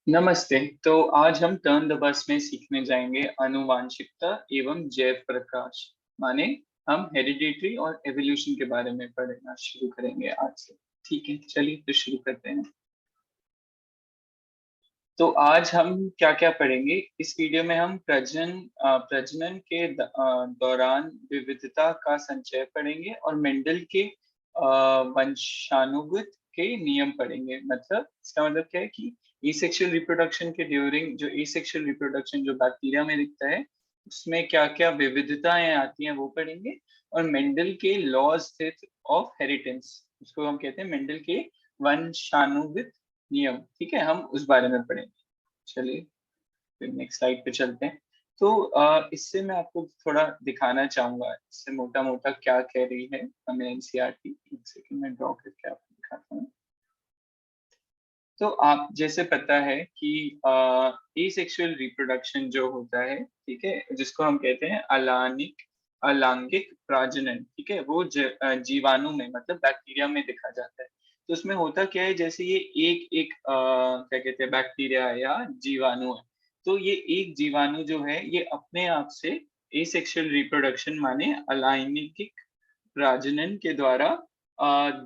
नमस्ते। तो आज हम टर्न द बस में सीखने जाएंगे आनुवांशिकता एवं जैव प्रकाश। माने हम हेरिडिटरी और एवोल्यूशन के बारे में पढ़ना शुरू करेंगे आज से। ठीक है, चलिए तो शुरू करते हैं। तो आज हम क्या क्या पढ़ेंगे इस वीडियो में। हम प्रजनन के दौरान विविधता का संचय पढ़ेंगे और मेंडल के वंशानुगत के नियम पढ़ेंगे। मतलब इसका मतलब क्या है कि एसेक्सुअल रिप्रोडक्शन के ड्यूरिंग जो एसेक्सुअल रिप्रोडक्शन जो बैक्टीरिया में दिखता है उसमें क्या क्या विविधताएं आती हैं वो पढ़ेंगे। और मेंडल के लॉज ऑफ हेरिटेंस, उसको हम कहते हैं मेंडल के वंशानुगत नियम। ठीक है, हम उस बारे में पढ़ेंगे। चलिए फिर नेक्स्ट स्लाइड पे चलते हैं। तो इससे मैं आपको थोड़ा दिखाना चाहूंगा इससे मोटा मोटा क्या कह रही है हमें एनसीईआरटी। एक सेकंड में ड्रॉ करके आपको दिखाता हूँ। तो आप जैसे पता है कि एसेक्सुअल रिप्रोडक्शन जो होता है, ठीक है, जिसको हम कहते हैं अलैंगिक प्रजनन, ठीक है, वो जीवाणु में मतलब बैक्टीरिया में देखा जाता है। तो उसमें होता क्या है, जैसे ये एक एक क्या कहते हैं बैक्टीरिया या जीवाणु है। तो ये एक जीवाणु जो है ये अपने आप से एसेक्सुअल रिप्रोडक्शन माने अलैंगिक प्रजनन के द्वारा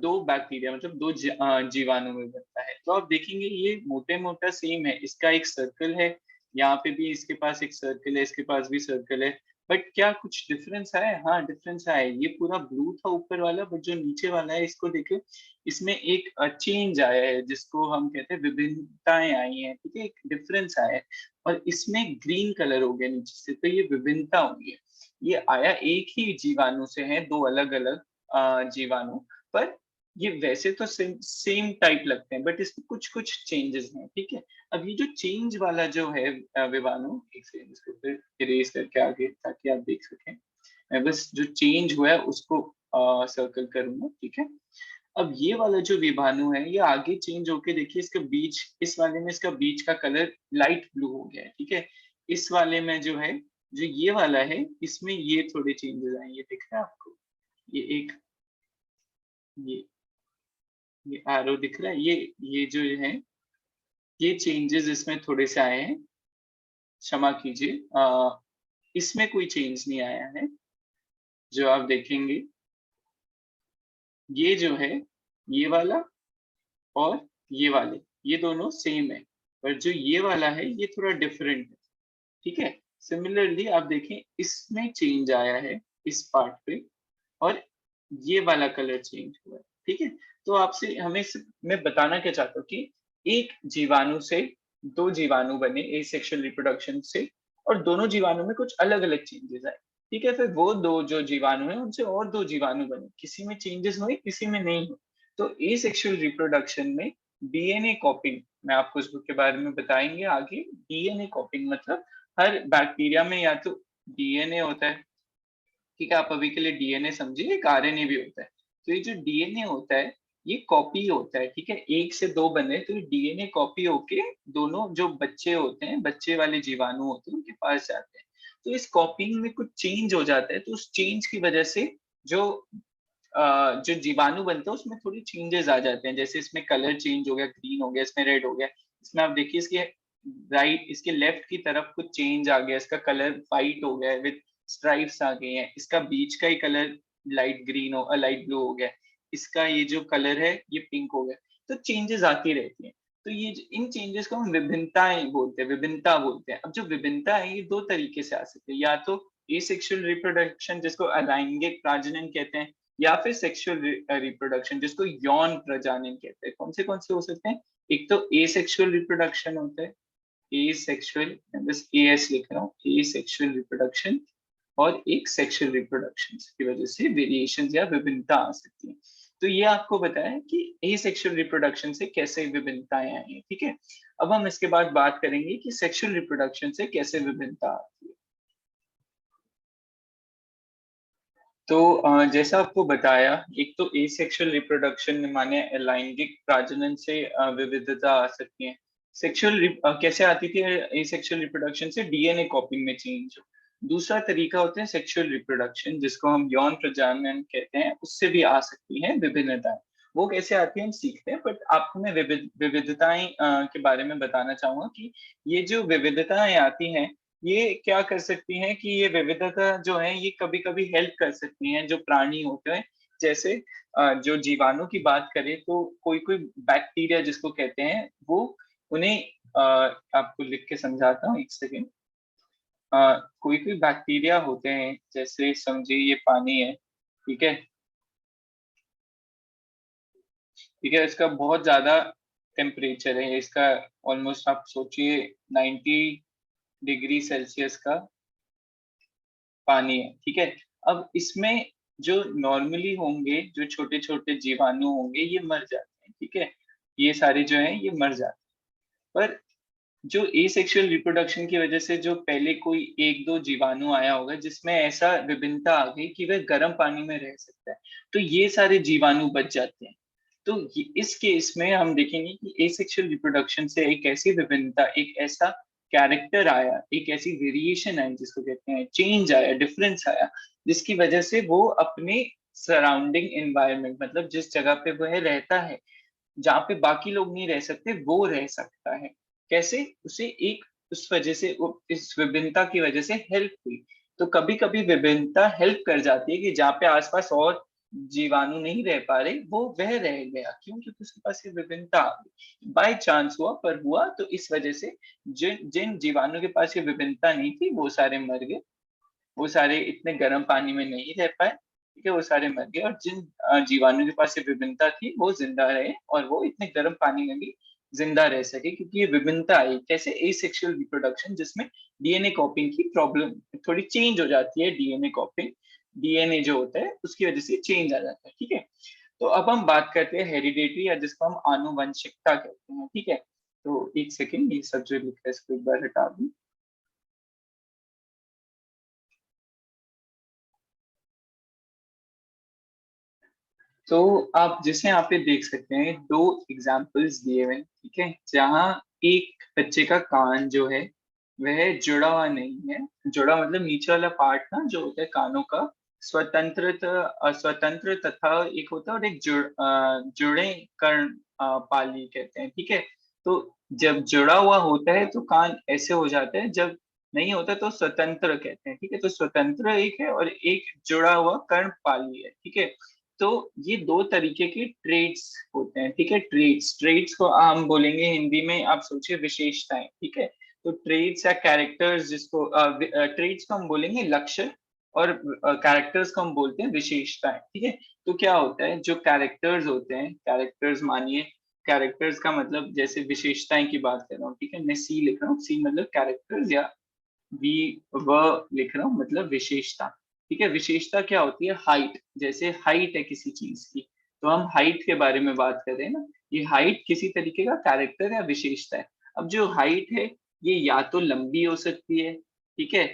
दो बैक्टीरिया मतलब जीवाणु में बनता है। तो आप देखेंगे ये मोटे मोटा सेम है, इसका एक सर्कल है, यहाँ पे भी इसके पास एक सर्कल है, इसके पास भी सर्कल है। बट क्या कुछ डिफरेंस आया है? हाँ, डिफरेंस आया है। ये पूरा ब्लू था ऊपर वाला, बट जो नीचे वाला है इसको देखिए, इसमें एक चेंज आया है जिसको हम कहते हैं विभिन्नताएं आई हैं। ठीक है, एक डिफरेंस आया है और इसमें ग्रीन कलर हो गया नीचे से, तो ये विभिन्नता हुई है। ये आया एक ही जीवाणु से है, दो अलग अलग जीवाणु, पर ये वैसे तो सेम टाइप लगते हैं बट इसमें कुछ कुछ चेंजेस हैं। ठीक है, अब ये जो चेंज वाला जो है विवाणु, एक सेकंड इसको फिर इरेज करके आगे ताकि आप देख सकें। मैं बस जो चेंज हुआ है उसको सर्कल करूंगा। ठीक है, अब ये वाला जो विभानु है ये आगे चेंज होके देखिए, इसका बीच, इस वाले में इसका बीच का कलर लाइट ब्लू हो गया है। ठीक है, इस वाले में जो है, जो ये वाला है इसमें ये थोड़े चेंजेस आए, ये दिख रहा है आपको? ये एक ये ये एरो दिख रहा है, ये जो है ये चेंजेस इसमें थोड़े से आए हैं। क्षमा कीजिए, इसमें कोई चेंज नहीं आया है। जो आप देखेंगे ये जो है, ये वाला और ये वाले, ये दोनों सेम है, पर जो ये वाला है ये थोड़ा डिफरेंट है। ठीक है, सिमिलरली आप देखें इसमें चेंज आया है इस पार्ट पे, और ये वाला कलर चेंज हुआ है। ठीक है, तो आपसे मैं बताना क्या चाहता हूँ कि एक जीवाणु से दो जीवाणु बने एसेक्सुअल रिप्रोडक्शन से, और दोनों जीवाणु में कुछ अलग अलग चेंजेस आए। ठीक है, फिर वो दो जो जीवाणु हैं उनसे और दो जीवाणु बने, किसी में चेंजेस हुए किसी में नहीं हुए। तो एसेक्सुअल रिप्रोडक्शन में डीएनए कॉपिंग, मैं आपको इसके बारे में बताएंगे आगे। डीएनए कॉपिंग मतलब हर बैक्टीरिया में या तो डीएनए होता है, ठीक है, आप अभी के लिए डीएनए समझिए, एक आरएनए भी होता है। तो ये जो डीएनए होता है ये कॉपी होता है। ठीक है, एक से दो बने तो डीएनए कॉपी होके दोनों जो बच्चे होते हैं, बच्चे वाले जीवाणु होते हैं, उनके पास जाते हैं। तो इस कॉपिंग में कुछ चेंज हो जाता है, तो उस चेंज की वजह से जो जो जीवाणु बनते हैं उसमें थोड़ी चेंजेस आ जाते हैं। जैसे इसमें कलर चेंज हो गया, ग्रीन हो गया, इसमें रेड हो गया। इसमें आप देखिए इसके राइट, इसके लेफ्ट की तरफ कुछ चेंज आ गया, इसका कलर व्हाइट हो गया है विद स्ट्राइप्स आ गई हैं। इसका बीच का ही कलर लाइट ब्लू हो गया। इसका ये जो कलर है ये पिंक हो गया। तो चेंजेस आती रहती हैं। तो इन चेंजेस को हम विभिन्नताएं बोलते हैं, विभिन्नता बोलते हैं। अब जो विभिन्नता है ये दो तरीके से आ सकती है, या तो एसेक्सुअल रिप्रोडक्शन जिसको अलैंगिक प्रजनन कहते हैं, या फिर सेक्सुअल रिप्रोडक्शन जिसको यौन प्रजनन कहते हैं। कौन से हो सकते हैं? एक तो एसेक्सुअल रिप्रोडक्शन होता है, एसेक्सुअल, बस एएस लिख रहा हूँ, एसेक्सुअल रिप्रोडक्शन, और एक सेक्सुअल रिप्रोडक्शन की वजह से वेरिएशन या विभिन्नता आ सकती है। तो ये आपको बताया कि एसेक्सुअल रिप्रोडक्शन से कैसे विभिन्नताएं आई हैं। ठीक है, अब हम इसके बाद बात करेंगे कि सेक्सुअल रिप्रोडक्शन से कैसे विभिन्नता आती है। तो जैसा आपको बताया, एक तो एसेक्सुअल रिप्रोडक्शन माने लैंगिक प्रजनन से विविधता आ सकती है। कैसे आती थी एसेक्सुअल रिप्रोडक्शन से? डीएनए कॉपिंग में चेंज हो। दूसरा तरीका होता है सेक्सुअल रिप्रोडक्शन जिसको हम यौन प्रजनन कहते हैं, उससे भी आ सकती है विभिन्नताएं। वो कैसे आती है हम सीखते हैं, बट आपको मैं विविधताएं के बारे में बताना चाहूंगा कि ये जो विविधताएं आती हैं ये क्या कर सकती हैं कि ये विविधता जो है ये कभी कभी हेल्प कर सकती हैं जो प्राणी होते हैं। जैसे जो जीवाणु की बात करें तो कोई कोई बैक्टीरिया जिसको कहते हैं वो उन्हें आपको लिख के समझाता हूँ एक सेकेंड। कोई कोई बैक्टीरिया होते हैं जैसे समझिए ये पानी है, ठीक है, ठीक है, इसका बहुत ज्यादा टेम्परेचर है इसका, ऑलमोस्ट आप सोचिए 90 डिग्री सेल्सियस का पानी है, ठीक है। अब इसमें जो नॉर्मली होंगे जो छोटे छोटे जीवाणु होंगे ये मर जाते हैं, ठीक है, ये सारे जो हैं ये मर जाते हैं। पर जो एसेक्सुअल रिप्रोडक्शन की वजह से जो पहले कोई एक दो जीवाणु आया होगा जिसमें ऐसा विभिन्नता आ गई कि वह गर्म पानी में रह सकता है, तो ये सारे जीवाणु बच जाते हैं। तो इस केस में हम देखेंगे कि एसेक्सुअल रिप्रोडक्शन से एक ऐसी विभिन्नता, एक ऐसा कैरेक्टर आया, एक ऐसी वेरिएशन आई जिसको कहते हैं चेंज आया, डिफरेंस आया, जिसकी वजह से वो अपने सराउंडिंग एनवायरनमेंट मतलब जिस जगह पे वह रहता है जहाँ पे बाकी लोग नहीं रह सकते वो रह सकता है। कैसे? उसे एक उस वजह से इस विभिन्नता की वजह से हेल्प हुई। तो कभी कभी विभिन्नता हेल्प कर जाती है कि जहाँ पे आसपास और जीवाणु नहीं रह पा रहे वो वह रह गया, क्यों? क्योंकि उसके पास ये विभिन्नता आ गई, बाय चांस हुआ पर हुआ, तो इस वजह से जिन जिन जीवाणु के पास ये विभिन्नता नहीं थी वो सारे मर गए, वो सारे इतने गर्म पानी में नहीं रह पाए, ठीक है, वो सारे मर गए, और जिन जीवाणु के पास ये विभिन्नता थी वो जिंदा रहे और वो इतने गर्म पानी में भी जिंदा रह सके, क्योंकि ये विभिन्नता आई कैसे? एसेक्सुअल रिप्रोडक्शन, जिसमें डीएनए कॉपिंग की प्रॉब्लम थोड़ी चेंज हो जाती है, डीएनए कॉपिंग, डीएनए जो होता है उसकी वजह से चेंज आ जाता है, ठीक है। तो अब हम बात करते हैं हेरिडेटरी या जिसको हम आनुवंशिकता कहते हैं, ठीक है। तो एक सेकेंड, ये सब जो लिखा है इसको एक बार हटा दूं। तो आप जैसे यहाँ पे देख सकते हैं दो एग्जाम्पल्स दिए हुए हैं, ठीक है, जहाँ एक बच्चे का कान जो है वह जुड़ा हुआ नहीं है। जुड़ा मतलब नीचे वाला पार्ट ना जो होता है कानों का स्वतंत्र तथा एक होता है, और एक जुड़े कर्ण पाली कहते हैं, ठीक है। तो जब जुड़ा हुआ होता है तो कान ऐसे हो जाते हैं, जब नहीं होता तो स्वतंत्र कहते हैं, ठीक है। तो स्वतंत्र एक है और एक जुड़ा हुआ कर्ण पाली है, ठीक है। तो ये दो तरीके के ट्रेड्स होते हैं, ठीक है। ट्रेड्स ट्रेड्स को हम बोलेंगे हिंदी में, आप सोचिए विशेषताएं, ठीक है। तो ट्रेड्स या कैरेक्टर्स, जिसको ट्रेड्स को हम बोलेंगे लक्षण, और कैरेक्टर्स को हम बोलते हैं विशेषताएं, ठीक है। तो क्या होता है, जो कैरेक्टर्स होते हैं, कैरेक्टर्स मानिए, कैरेक्टर्स का मतलब जैसे विशेषताएं की बात कर रहा हूँ, ठीक है, मैं सी लिख रहा हूँ, सी मतलब कैरेक्टर्स, या वी व लिख रहा हूँ मतलब विशेषता, ठीक है। विशेषता क्या होती है? हाइट, जैसे हाइट है किसी चीज की, तो हम हाइट के बारे में बात कर रहे हैं ना, ये हाइट किसी तरीके का कैरेक्टर या विशेषता है। अब जो हाइट है ये या तो लंबी हो सकती है, ठीक है,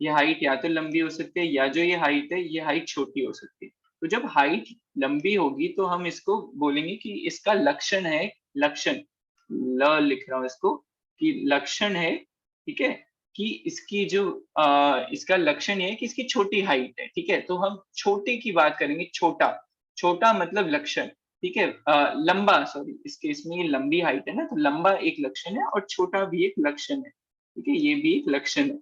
ये हाइट या तो लंबी हो सकती है, या जो ये हाइट है ये हाइट छोटी हो सकती है। तो जब हाइट लंबी होगी तो हम इसको बोलेंगे कि इसका लक्षण है, लक्षण, ल लिख रहा हूँ इसको, कि लक्षण है, ठीक है, कि इसकी जो इसका लक्षण ये है कि इसकी छोटी हाइट है, ठीक है। तो हम छोटे की बात करेंगे, छोटा, छोटा मतलब लक्षण, ठीक है। लंबा, सॉरी, इस केस में ये लंबी हाइट है ना, तो लंबा एक लक्षण है और छोटा भी एक लक्षण है, ठीक है, ये भी एक लक्षण है।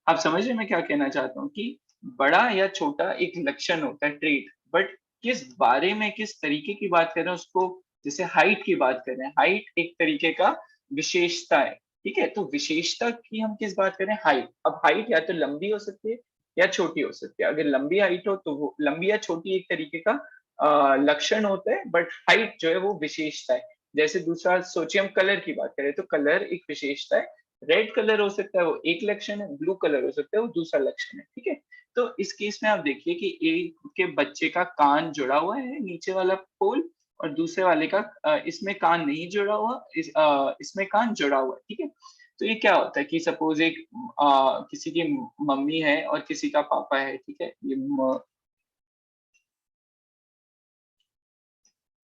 आप समझ रहे हैं मैं क्या कहना चाहता हूँ कि बड़ा या छोटा एक लक्षण होता है, ट्रेट, बट किस बारे में, किस तरीके की बात कर रहे हैं उसको, जैसे हाइट की बात कर रहे हैं, हाइट एक तरीके का विशेषता है, ठीक है। तो विशेषता की हम किस बात कर रहे हैं? हाइट। अब हाइट या तो लंबी हो सकती है या छोटी हो सकती है। अगर लंबी हाइट हो तो वो लंबी या छोटी एक तरीके का लक्षण होता है, बट हाइट जो है वो विशेषता है। जैसे दूसरा सोचिए, हम कलर की बात करें तो कलर एक विशेषता है, रेड कलर हो सकता है वो एक लक्षण है, ब्लू कलर हो सकता है वो दूसरा लक्षण है, ठीक है। तो इस केस में आप देखिए कि एक के बच्चे का कान जुड़ा हुआ है नीचे वाला पोल, और दूसरे वाले का इसमें कान नहीं जुड़ा हुआ, इसमें कान जुड़ा हुआ है, ठीक है। तो ये क्या होता है कि सपोज एक किसी की मम्मी है और किसी का पापा है, ठीक है, ये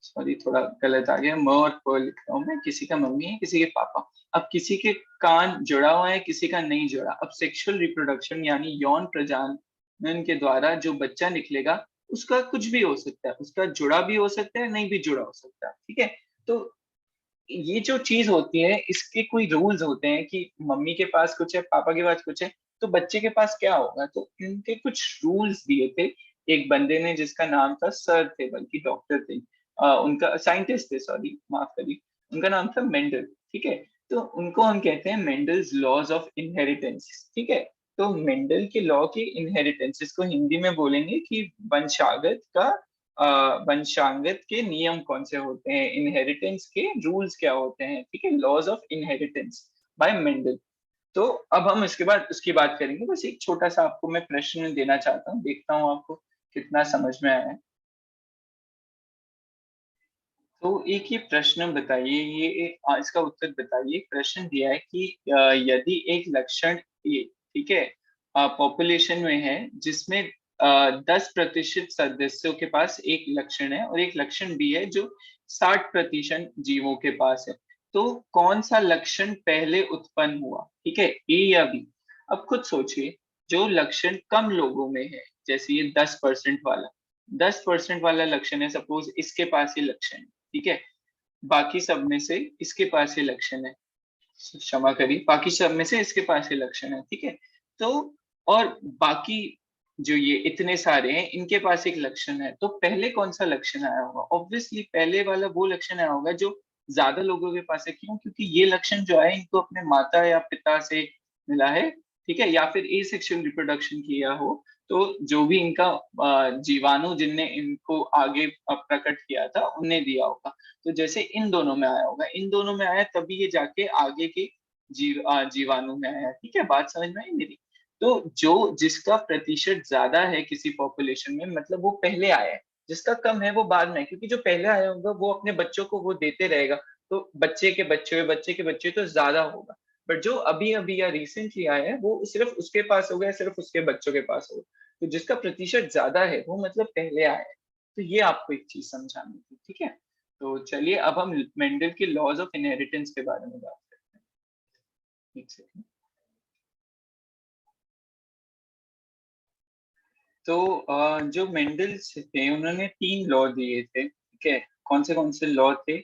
सॉरी थोड़ा गलत आ गया, म और प लिख रहा हूँ मैं, किसी का मम्मी है किसी के पापा। अब किसी के कान जुड़ा हुआ है किसी का नहीं जुड़ा। अब सेक्सुअल रिप्रोडक्शन यानी यौन प्रजनन के द्वारा जो बच्चा निकलेगा उसका कुछ भी हो सकता है, उसका जुड़ा भी हो सकता है, नहीं भी जुड़ा हो सकता है, ठीक है। तो ये जो चीज होती है, इसके कोई रूल्स होते हैं कि मम्मी के पास कुछ है, पापा के पास कुछ है, तो बच्चे के पास क्या होगा, तो इनके कुछ रूल्स दिए थे एक बंदे ने, जिसका नाम था, सर थे बल्कि डॉक्टर थे, उनका साइंटिस्ट थे, सॉरी माफ करिए, उनका नाम था मेंडल, ठीक है। तो उनको हम कहते हैं मेंडल्स लॉज ऑफ इनहेरिटेंस, ठीक है। तो मेंडल के लॉ के इनहेरिटेंस, इसको हिंदी में बोलेंगे कि वंशागत का, वंशांगत के नियम कौन से होते हैं, इनहेरिटेंस के रूल्स क्या होते हैं, ठीक है, laws of inheritance by Mendel. तो अब हम इसके बाद उसकी बात करेंगे। बस एक छोटा सा आपको मैं प्रश्न देना चाहता हूँ, देखता हूँ आपको कितना समझ में आया है। तो एक ही प्रश्न बताइए, इसका उत्तर बताइए। प्रश्न दिया है कि यदि एक लक्षण ए, ठीक है, पॉपुलेशन में है, जिसमें 10% सदस्यों के पास एक लक्षण है और एक लक्षण बी है जो 60% जीवों के पास है, तो कौन सा लक्षण पहले उत्पन्न हुआ, ठीक है, ए या बी। अब खुद सोचिए, जो लक्षण कम लोगों में है, जैसे ये 10% वाला, 10% वाला लक्षण है, सपोज इसके पास ये लक्षण है, ठीक है, बाकी सब में से इसके पास ये लक्षण है, क्षमा करिए, बाकी सब में से इसके पास ये लक्षण है, ठीक है। तो और बाकी जो ये इतने सारे हैं, इनके पास एक लक्षण है, तो पहले कौन सा लक्षण आया होगा, ऑब्वियसली पहले वाला वो लक्षण आया होगा जो ज्यादा लोगों के पास है। क्यों? क्योंकि ये लक्षण जो है, इनको अपने माता या पिता से मिला है, ठीक है, या फिर ए सेक्सुअल रिप्रोडक्शन किया हो, तो जो भी इनका जीवाणु जिनने इनको आगे प्रकट किया था, उनने दिया होगा। तो जैसे इन दोनों में आया होगा, इन दोनों में आया, तभी ये जाके आगे के जीवाणु में आया, ठीक है, बात समझ में आई मेरी। तो जो जिसका प्रतिशत ज्यादा है किसी पॉपुलेशन में, मतलब वो पहले आया है, जिसका कम है वो बाद में, क्योंकि जो पहले आया होगा वो अपने बच्चों को वो देते रहेगा, तो बच्चे के बच्चे तो ज्यादा होगा। बट जो अभी अभी या रिसेंटली आया है, वो सिर्फ उसके पास होगा या सिर्फ उसके बच्चों के पास होगा। तो जिसका प्रतिशत ज्यादा है वो मतलब पहले आया है। तो ये आपको एक चीज समझानी थी, ठीक है। तो चलिए अब हम मेंडल के लॉज ऑफ इनहेरिटेंस के बारे में बात करते हैं, एक सेकंड। तो जो मेंडल्स थे, उन्होंने 3 लॉ दिए थे, ठीक है। कौन से लॉ थे,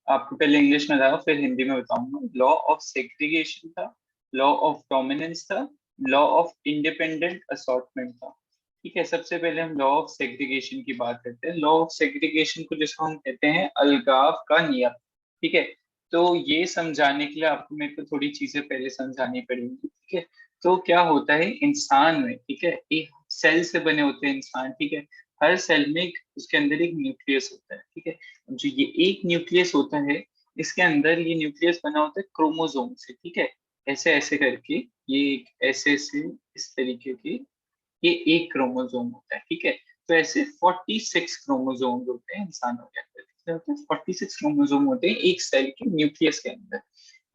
आपको पहले इंग्लिश में बताऊँ फिर हिंदी में बताऊंगा। लॉ ऑफ सेग्रीगेशन था, लॉ ऑफ डोमिनेंस था, लॉ ऑफ इंडिपेंडेंट असॉर्टमेंट था, ठीक है। सबसे पहले हम लॉ ऑफ सेग्रीगेशन की बात करते हैं। लॉ ऑफ सेग्रीगेशन को जिसको हम कहते हैं अलगाव का नियम, ठीक है। तो ये समझाने के लिए आपको मेरे को थोड़ी चीजें पहले समझानी पड़ेंगी, ठीक है। तो क्या होता है इंसान में, ठीक है, एक सेल से बने होते हैं इंसान, ठीक है। हर सेल में उसके अंदर एक न्यूक्लियस होता है, ठीक है। जो ये एक न्यूक्लियस होता है, इसके अंदर ये न्यूक्लियस बना होता है क्रोमोसोम से, ठीक है। ऐसे ऐसे करके, ये एक ऐसे से इस तरीके की, ये एक क्रोमोसोम होता है, ठीक है। तो ऐसे 46 क्रोमोसोम होते हैं इंसानों के अंदर, कितने होते हैं, 46 क्रोमोसोम होते हैं एक सेल के न्यूक्लियस के अंदर,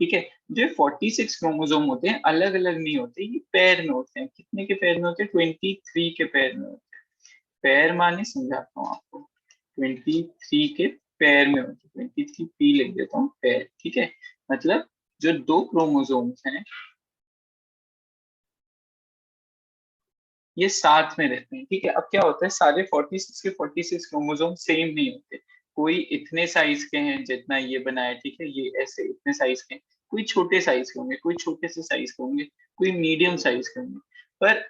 ठीक है। जो 46 क्रोमोसोम होते हैं, अलग अलग नहीं होते, ये पेयर में होते हैं। कितने के पेयर में होते हैं? 23 के पेयर में होते हैं। पेयर माने समझाता हूँ आपको, 23 के पेयर में होते हैं, 23 पी लिख देता हूँ, पेयर, ठीक है। मतलब जो दो क्रोमोसोम्स हैं, ये साथ में रहते हैं, ठीक है। अब क्या होता है, सारे 46 के 46 क्रोमोसोम सेम नहीं होते। कोई इतने साइज के हैं जितना ये बना है, ठीक है, ये ऐसे इतने साइज के हैं। कोई छोटे साइज के होंगे, कोई छोटे से साइज के होंगे, कोई मीडियम साइज के होंगे। पर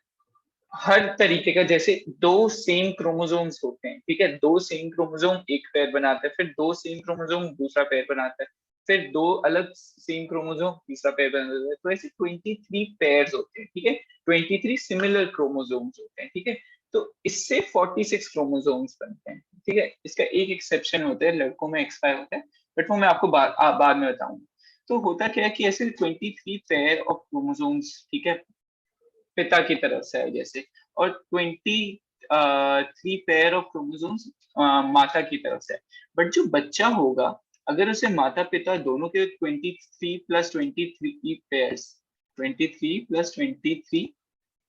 हर तरीके का, जैसे दो सेम क्रोमोसोम्स होते हैं, ठीक है, दो सेम क्रोमोसोम एक पेयर बनाता है, फिर दो सेम क्रोमोसोम दूसरा पेयर बनाता है, फिर दो अलग सेम क्रोमोसोम तीसरा पेयर बनाता है। तो ऐसे 23 पेयर्स होते हैं, ठीक है, 23 सिमिलर क्रोमोसोम्स होते हैं, ठीक है। तो इससे 46 क्रोमोसोम्स बनते हैं, ठीक है। इसका एक एक्सेप्शन होता है, लड़कों में XY होता है, बट वो मैं आपको बाद में बताऊंगा। तो होता क्या है कि ऐसे 23 पेयर ऑफ क्रोमोसोम्स, ठीक है, पिता की तरफ से है जैसे, और 23 पेयर ऑफ क्रोमोसोम्स माता की तरफ से है। बट जो बच्चा होगा, अगर उसे माता पिता दोनों के 23 प्लस 23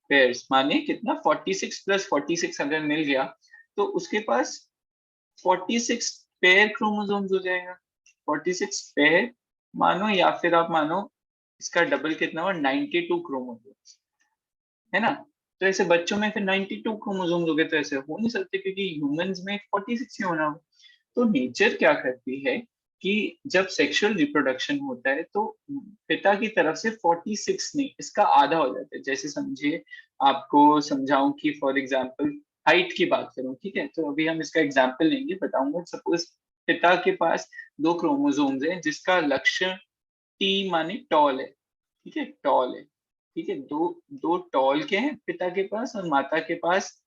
पेयर्स माने कितना, 46 प्लस 46 अगर मिल गया, तो उसके पास 46 पेयर क्रोमोसोम्स हो जाएगा। 46 पेयर मानो, या फिर आप मानो इसका डबल कितना हुआ, 92 क्रोमोसोम्स, है ना। तो ऐसे बच्चों में फिर 92 क्रोमोसोम्स हो गए, तो ऐसे हो नहीं सकते क्योंकि ह्यूमंस में 46 ही होना हो। तो नेचर क्या करती है कि जब सेक्सुअल रिप्रोडक्शन होता है तो पिता की तरफ से 46 नहीं, इसका आधा हो जाता है। जैसे समझिए, आपको समझाऊं कि फॉर एग्जांपल हाइट की बात करूं, ठीक है, तो अभी हम इसका एग्जांपल लेंगे, बताऊंगा। सपोज पिता के पास दो क्रोमोसोम्स हैं जिसका लक्ष्य टी माने टॉल है, ठीक है, टॉल है, ठीक है, दो दो टॉल के हैं पिता के पास, और माता के पास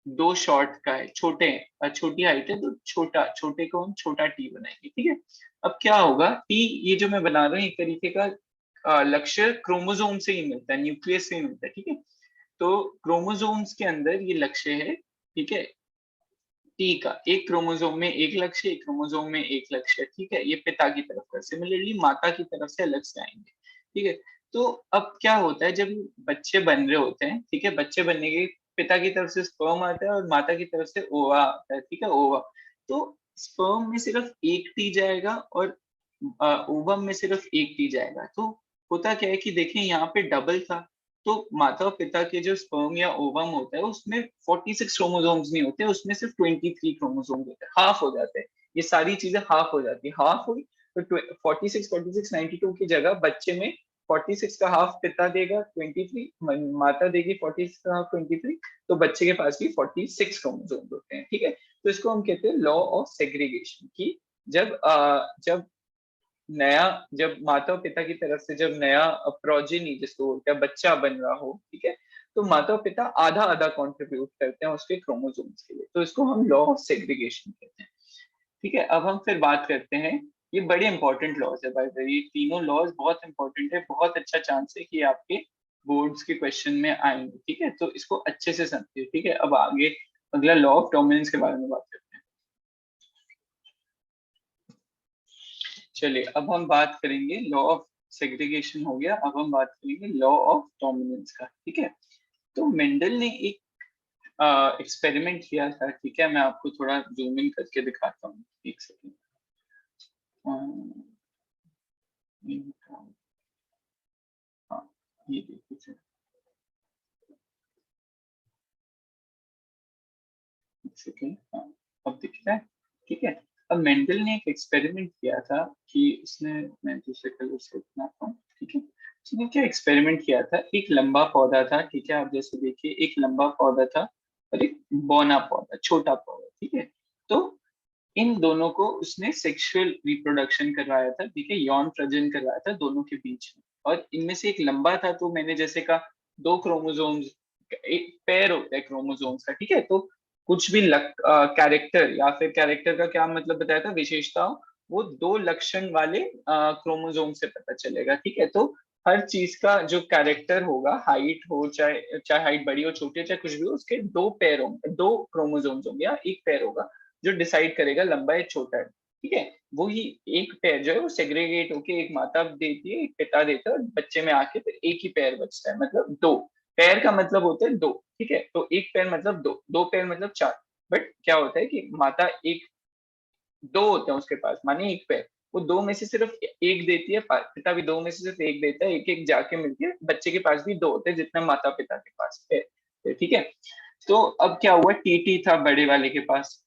दो शॉर्ट का है, छोटे हैं, छोटी हाइट है, तो छोटा छोटे को हम छोटा टी बनाएंगे, ठीक है। अब क्या होगा, टी ये जो मैं बना रहा हूँ एक तरीके का लक्ष्य क्रोमोसोम से ही मिलता है, न्यूक्लियस से ही मिलता है, ठीक है। तो क्रोमोसोम्स के अंदर ये लक्ष्य है, ठीक है, टी का, एक क्रोमोसोम में एक लक्ष्य, एक क्रोमोसोम में एक लक्ष्य, ठीक है, ये पिता की तरफ का। सिमिलरली माता की तरफ से अलग से आएंगे, ठीक है। तो अब क्या होता है, जब बच्चे बन रहे होते हैं, ठीक है, बच्चे बनने के पिता की तरफ से स्पर्म आता है और माता की तरफ से ओवा आता है, ठीक है, ओवा। तो स्पर्म में सिर्फ एक टी जाएगा और ओवम में सिर्फ एक टी जाएगा। तो होता क्या है कि देखिए यहाँ पे डबल था, तो माता और पिता के जो स्पर्म या ओवम होता है उसमें 46 क्रोमोसोम्स नहीं होते, उसमें सिर्फ 23 क्रोमोसोम्स होते हैं, हाफ हो जाते हैं। ये सारी चीजें हाफ हो जाती है, हाफ हुई तो 46 92 की जगह बच्चे में 46 का हाफ पिता देगा 23, माता देगी 46 का हाफ 23, तो बच्चे के पास भी 46 क्रोमोसोम्स होते हैं, ठीक है। तो इसको हम कहते हैं लॉ ऑफ सेग्रीगेशन की। जब नया जब माता और पिता की तरफ से जब नया प्रोजेनी जिसको बोलते हैं बच्चा बन रहा हो, ठीक है, तो माता और पिता आधा आधा कंट्रीब्यूट करते हैं उसके क्रोमोसोम्स के लिए, तो इसको हम लॉ ऑफ सेग्रीगेशन कहते हैं, ठीक है। अब हम फिर बात करते हैं, ये बड़े इंपॉर्टेंट लॉज है भाई, ये तीनों लॉज बहुत इंपॉर्टेंट है, बहुत अच्छा चांस है कि आपके बोर्ड्स के क्वेश्चन में आएंगे, ठीक है, तो इसको अच्छे से समझिए, ठीक है। अब आगे अगला लॉ ऑफ डोमिनेंस के बारे में बात करते हैं। चलिए अब हम बात करेंगे, लॉ ऑफ सेग्रीगेशन हो गया, अब हम बात करेंगे लॉ ऑफ डोमिनेंस का, ठीक है। तो मेंडल ने एक एक्सपेरिमेंट किया था, ठीक है, मैं आपको थोड़ा जूम इन करके दिखाता हूँ, एक सेकेंड। हाँ, ये देखिए, एक सेकेंड, हाँ, अब दिख रहा है, ठीक है। अब मेंडल ने एक एक्सपेरिमेंट किया था कि उसने, मैं दूसरे कलर से बनाता हूँ, ठीक है। उसने क्या एक्सपेरिमेंट किया था, एक लंबा पौधा था, ठीक है, आप जैसे देखिए एक लंबा पौधा था और एक बौना पौधा, छोटा पौधा, ठीक है। तो इन दोनों को उसने सेक्सुअल रिप्रोडक्शन करवाया था, ठीक है, यौन प्रजनन करवाया था दोनों के बीच में। और इनमें से एक लंबा था, तो मैंने जैसे कहा दो क्रोमोसोम्स, एक पेयर होता है क्रोमोसोम्स का, ठीक है। तो कुछ भी कैरेक्टर या फिर कैरेक्टर का क्या मतलब बताया था, विशेषताओं, वो दो लक्षण वाले क्रोमोसोम से पता चलेगा, ठीक है। तो हर चीज का जो कैरेक्टर होगा, हाइट हो चाहे चाहे हाइट बड़ी हो छोटी हो चाहे कुछ भी हो, उसके दो पेयर होंगे, दो क्रोमोसोम्स होंगे या एक पेयर होगा जो डिसाइड करेगा लंबा या छोटा है, ठीक है। वो ही एक पेयर जो है वो सेग्रीगेट होके एक माता देती है एक पिता देता है और बच्चे में आके फिर एक ही पेयर बचता है, मतलब दो। पेयर का मतलब होता है दो, ठीक है, तो एक पेयर मतलब दो, दो पेयर मतलब चार। बट क्या होता है कि माता एक, दो होते हैं उसके पास, माने एक पेयर, वो दो में से सिर्फ एक देती है, पिता भी दो में से सिर्फ एक देता है, एक एक जाके मिलती है, बच्चे के पास भी दो होते हैं जितना माता पिता के पास है, ठीक है। तो अब क्या हुआ, टीटी था बड़े वाले के पास,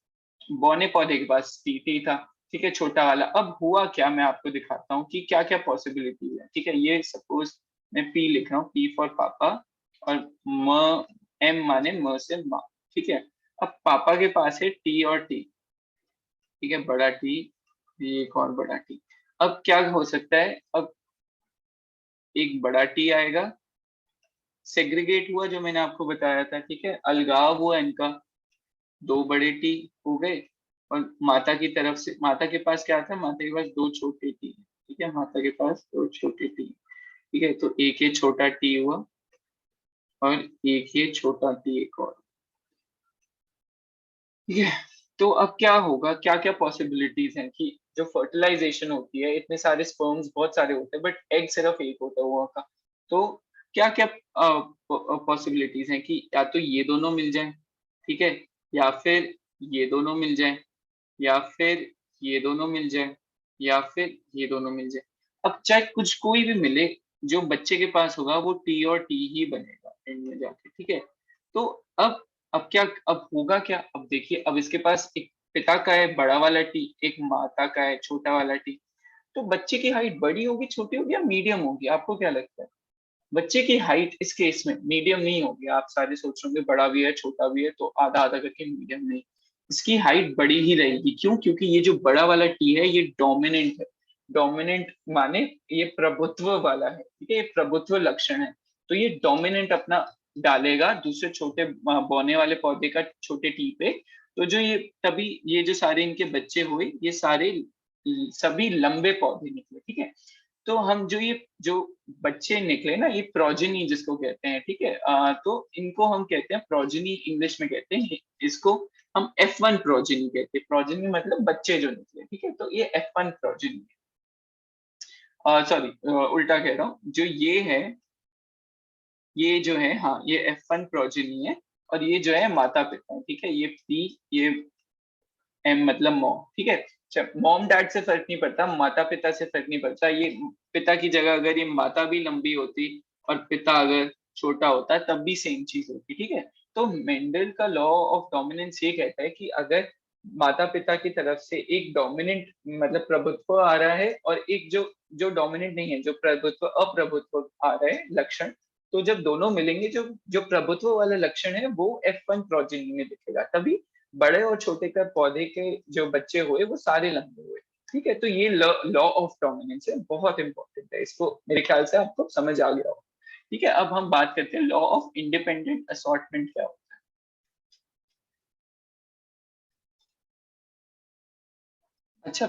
बौने पौधे के पास टीटी था, ठीक है, छोटा वाला। अब हुआ क्या, मैं आपको दिखाता हूँ कि क्या क्या पॉसिबिलिटी है, ठीक है। ये सपोज मैं पी लिख रहा हूँ, पी फॉर पापा, और म, एम माने म से माँ, ठीक है। अब पापा के पास है टी और टी, ठीक है, बड़ा टी, ये एक और बड़ा टी। अब क्या हो सकता है, अब एक बड़ा टी आएगा, सेग्रीगेट हुआ जो मैंने आपको बताया था, ठीक है, अलगाव हुआ इनका, दो बड़े टी हो गए, और माता की तरफ से, माता के पास क्या था, माता के पास दो छोटे टी, ठीक है, माता के पास दो छोटे टी, ठीक है, तो एक ये छोटा टी हुआ और एक ये छोटा टी एक और, ठीक है। तो अब क्या होगा, क्या क्या पॉसिबिलिटीज हैं कि जो फर्टिलाइजेशन होती है, इतने सारे स्पर्म्स बहुत सारे होते हैं बट एग सिर्फ एक होता है हुआ का, तो क्या क्या पॉसिबिलिटीज हैं कि या तो ये दोनों मिल जाएं, ठीक है, या फिर ये दोनों मिल जाएं, या फिर ये दोनों मिल जाए, या फिर ये दोनों मिल जाए। अब चाहे कुछ कोई भी मिले, जो बच्चे के पास होगा वो टी और टी ही बनेगा, एंड में जाके, ठीक है। तो अब क्या, अब होगा क्या, अब देखिए, अब इसके पास एक पिता का है बड़ा वाला टी, एक माता का है छोटा वाला टी। तो बच्चे की हाइट बड़ी होगी, छोटी होगी, या मीडियम होगी, आपको क्या लगता है? बच्चे की हाइट इस केस में मीडियम नहीं होगी। आप सारे सोच रहे होंगे बड़ा भी है छोटा भी है तो आधा आधा करके मीडियम, नहीं, इसकी हाइट बड़ी ही रहेगी। क्यों? क्योंकि ये जो बड़ा वाला टी है ये डोमिनेंट है। डोमिनेंट माने ये प्रभुत्व वाला है, ठीक है, ये प्रभुत्व लक्षण है। तो ये डोमिनेंट अपना डालेगा दूसरे छोटे बौने वाले पौधे का छोटे टी पे। तो जो ये तभी ये जो सारे इनके बच्चे हुए ये सारे सभी लंबे पौधे निकले, ठीक है। तो हम जो ये जो बच्चे निकले ना, ये प्रोजेनी जिसको कहते हैं, ठीक है। तो इनको हम कहते हैं प्रोजेनी, इंग्लिश में कहते हैं इसको हम F1 प्रोजेनी कहते हैं। प्रोजेनी मतलब बच्चे जो निकले, ठीक है, तो ये F1 प्रोजेनी है। सॉरी, उल्टा कह रहा हूँ, जो ये है, ये जो है, हाँ, ये F1 प्रोजेनी है। और ये जो है माता पिता है, ठीक है, ये पी, ये एम मतलब मॉम, ठीक है। मॉम डैड से फर्क नहीं पड़ता, माता पिता से फर्क नहीं पड़ता। ये पिता की जगह अगर ये माता भी लंबी होती और पिता अगर छोटा होता तब भी सेम चीज होती, ठीक है। तो मेंडल का लॉ ऑफ डोमिनेंस ये कहता है कि अगर माता पिता की तरफ से एक डोमिनेंट मतलब प्रभुत्व आ रहा है और एक जो जो डोमिनेंट नहीं है, जो प्रभुत्व अप्रभुत्व आ रहा है लक्षण, तो जब दोनों मिलेंगे, जो जो प्रभुत्व वाला लक्षण है वो F1 प्रोजेनी में दिखेगा। तभी बड़े और छोटे का पौधे के जो बच्चे हुए वो सारे लंबे हुए, ठीक है। तो ये लॉ ऑफ डोमिनेंस है, बहुत इंपॉर्टेंट है, इसको मेरे ख्याल से आपको समझ आ गया हो, ठीक है। अब हम बात करते हैं लॉ ऑफ इंडिपेंडेंट असॉर्टमेंट क्या होता है। अच्छा,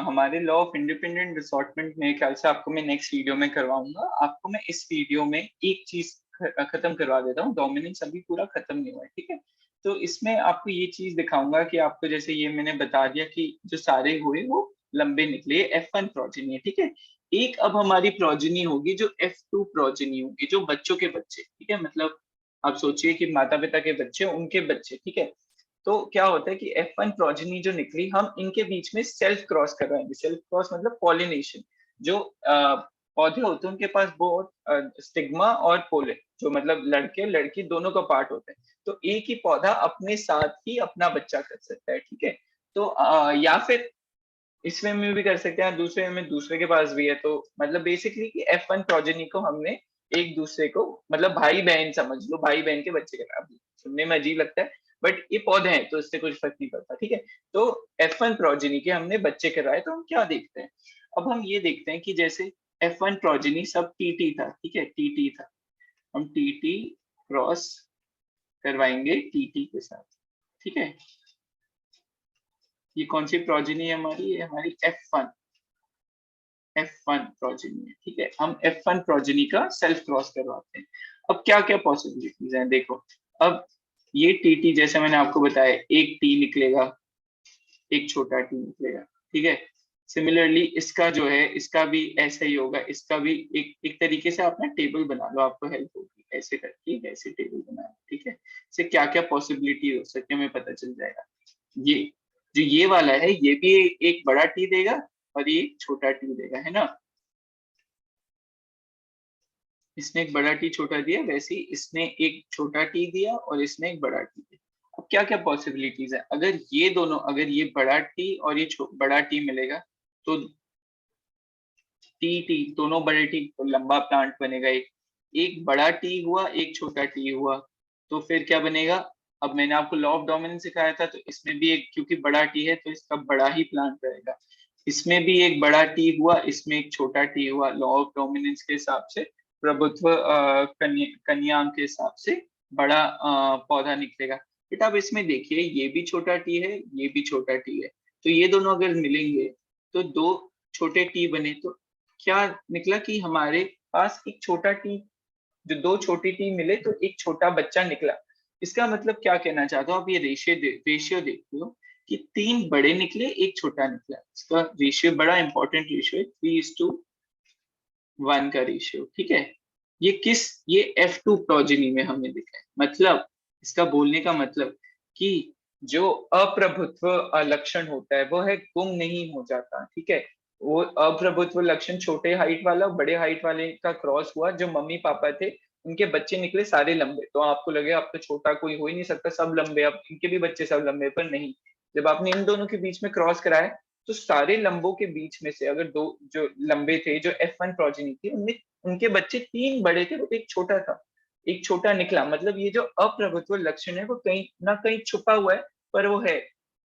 हमारे लॉ ऑफ इंडिपेंडेंट असॉर्टमेंट मेरे ख्याल से आपको मैं नेक्स्ट वीडियो में करवाऊंगा। आपको मैं इस वीडियो में एक चीज खत्म करवा देता हूँ, डोमिनेंस अभी पूरा खत्म नहीं हुआ है, ठीक है। तो इसमें आपको ये चीज दिखाऊंगा कि आपको जैसे ये मैंने बता दिया कि जो सारे हुए वो लंबे निकले, F1 प्रोजेनी है, ठीक है। एक अब हमारी प्रोजेनी होगी जो F2 प्रोजेनी होगी, जो बच्चों के बच्चे, ठीक है। मतलब आप सोचिए कि माता पिता के बच्चे उनके बच्चे, ठीक है। तो क्या होता है कि F1 प्रोजेनी जो निकली, हम इनके बीच में सेल्फ क्रॉस करवाएंगे। सेल्फ क्रॉस मतलब पॉलिनेशन। जो पौधे होते हैं उनके पास बहुत स्टिग्मा और पोलन, जो मतलब लड़के लड़की दोनों का पार्ट होता है। तो एक ही पौधा अपने साथ ही अपना बच्चा कर सकता है, ठीक है। तो या फिर इस वे में भी कर सकते हैं, दूसरे में दूसरे के पास भी है। तो मतलब बेसिकली कि F1 प्रोजेनी को हमने एक दूसरे को मतलब भाई बहन समझ लो, भाई बहन के बच्चे के नाम। सुनने में अजीब लगता है बट ये पौधे हैं तो इससे कुछ फर्क नहीं पड़ता, ठीक है। तो F1 प्रोजेनी के हमने बच्चे कराए, तो हम क्या देखते हैं? अब हम ये देखते हैं कि जैसे F1 प्रोजेनी सब टीटी था, ठीक है, टीटी था। हम टीटी क्रॉस करवाएंगे टीटी के साथ, ठीक है। ये कौन सी प्रोजेनी है हमारी? ये हमारी F1 प्रोजेनी है, ठीक है। हम F1 प्रोजेनी का सेल्फ क्रॉस करवाते हैं। अब क्या क्या पॉसिबिलिटीज हैं देखो। अब ये टीटी जैसे मैंने आपको बताया, एक टी निकलेगा, एक छोटा टी निकलेगा, ठीक है। सिमिलरली इसका जो है, इसका भी ऐसा ही होगा। इसका भी एक एक तरीके से आप ना टेबल बना लो, आपको हेल्प होगी ऐसे करके, ऐसे टेबल बना, ठीक है। इससे क्या क्या पॉसिबिलिटी हो सकती है हमें पता चल जाएगा। ये जो ये वाला है ये भी एक बड़ा टी देगा और ये एक छोटा टी देगा, है ना। इसने एक बड़ा टी छोटा दिया, वैसे ही इसने एक छोटा टी दिया और इसने एक बड़ा टी दिया। अब क्या क्या पॉसिबिलिटीज है, अगर ये दोनों, अगर ये बड़ा टी और ये बड़ा टी मिलेगा तो टी टी दोनों बड़े टी तो लंबा प्लांट बनेगा। एक एक बड़ा टी हुआ, एक छोटा टी हुआ, तो फिर क्या बनेगा? अब मैंने आपको लॉ ऑफ डोमिनेंस सिखाया था, तो इसमें भी एक, क्योंकि बड़ा टी है तो इसका बड़ा ही प्लांट रहेगा। इसमें भी एक बड़ा टी हुआ, इसमें एक छोटा टी हुआ। लॉ ऑफ डोमिनेंस के हिसाब से प्रभुत्व कन्यांग के हिसाब से बड़ा पौधा निकलेगा। बेटा अब इसमें देखिए, ये भी छोटा टी है, ये भी छोटा टी है, तो ये दोनों अगर मिलेंगे तो दो छोटे टी बने। तो क्या निकला कि हमारे पास एक छोटा टी, जो दो छोटी टी मिले तो एक छोटा बच्चा निकला। इसका मतलब क्या कहना चाहते हो आप? ये रेशियो देखते हो कि तीन बड़े निकले, एक छोटा निकला। इसका रेशियो बड़ा इंपॉर्टेंट रेशियो है, 3:1 का रेशियो, ठीक है। ये F2 प्रोजेनी में हमें दिखा है। मतलब इसका बोलने का मतलब कि जो अप्रभुत्व लक्षण होता है वो है गुम नहीं हो जाता, ठीक है। वो अप्रभुत्व लक्षण छोटे हाइट वाला बड़े हाइट वाले का क्रॉस हुआ, जो मम्मी पापा थे उनके बच्चे निकले सारे लंबे, तो आपको लगे अब तो छोटा कोई हो ही नहीं सकता, सब लंबे, अब इनके भी बच्चे सब लंबे, पर नहीं। जब आपने इन दोनों के बीच में क्रॉस कराया, तो सारे लंबों के बीच में से अगर दो जो लंबे थे, जो F1 प्रोजेनी थी, उनमें उनके बच्चे 3 बड़े थे, वो एक छोटा था, एक छोटा निकला। मतलब ये जो अप्रभुत्व लक्षण है वो कहीं ना कहीं छुपा हुआ है, पर वो है।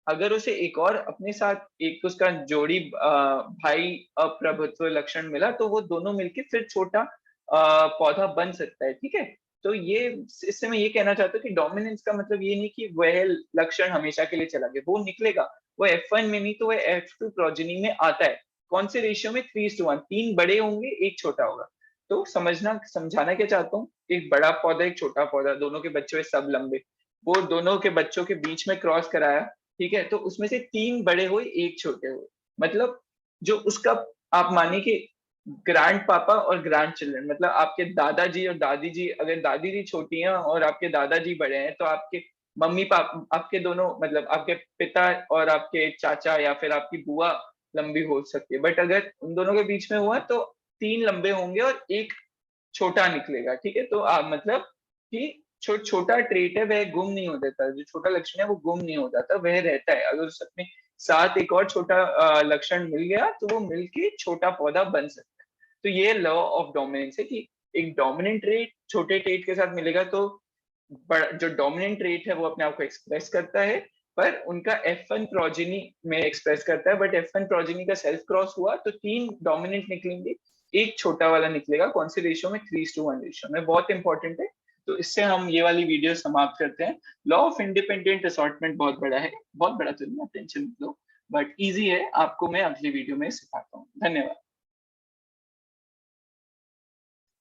अगर उसे एक और अपने साथ एक उसका जोड़ी भाई अप्रभुत्व लक्षण मिला, तो वो दोनों मिलके फिर छोटा पौधा बन सकता है, ठीक है। तो ये, इससे मैं ये कहना चाहता हूँ कि डोमिनेंस का मतलब ये नहीं कि वह लक्षण हमेशा के लिए चला गया, वो निकलेगा। वो F1 में नहीं तो वह F2 प्रोजेनी में आता है। कौन से रेशियो में? 3:1, 3 बड़े होंगे, एक छोटा होगा। तो समझाना क्या चाहता हूँ, एक बड़ा पौधा, एक छोटा पौधा, दोनों के बच्चे हुए सब लंबे, वो दोनों के बच्चों के बीच में क्रॉस कराया, ठीक है, तो उसमें से 3 बड़े हुए, एक छोटे हुए। मतलब जो उसका, आप मानिए कि ग्रैंड पापा और ग्रैंड चिल्ड्रन, मतलब आपके दादाजी और दादी जी, अगर दादी जी छोटी हैं और आपके दादाजी बड़े हैं, तो आपके मम्मी पापा, आपके दोनों, मतलब आपके पिता और आपके चाचा या फिर आपकी बुआ लंबी हो सकती है, बट अगर उन दोनों के बीच में हुआ तो 3 लंबे होंगे और एक छोटा निकलेगा, ठीक है। तो मतलब कि छोटा ट्रेट है वह गुम नहीं हो जाता, जो छोटा लक्षण है वो गुम नहीं हो जाता, वह रहता है। अगर उसमें साथ एक और छोटा लक्षण मिल गया, तो वो मिलके छोटा पौधा बन सकता है। तो ये लॉ ऑफ डोमिनेंस है कि एक डोमिनेंट ट्रेट छोटे ट्रेट के साथ मिलेगा, तो जो डोमिनेंट ट्रेट है वो अपने आप को एक्सप्रेस करता है, पर उनका F1 प्रोजेनी में एक्सप्रेस करता है। बट F1 प्रोजेनी का सेल्फ क्रॉस हुआ तो 3 डोमिनेंट निकलेंगे, एक छोटा वाला निकलेगा। कौन से रेशियो में? 3:1 रेशियो में। बहुत इंपॉर्टेंट है। तो इससे हम ये वाली वीडियो समाप्त करते हैं। लॉ ऑफ इंडिपेंडेंट असॉर्टमेंट बहुत बड़ा है, बहुत बड़ा तो नहीं, टेंशन मत लो, बट इजी है, आपको मैं अगली वीडियो में सिखाता हूँ। धन्यवाद।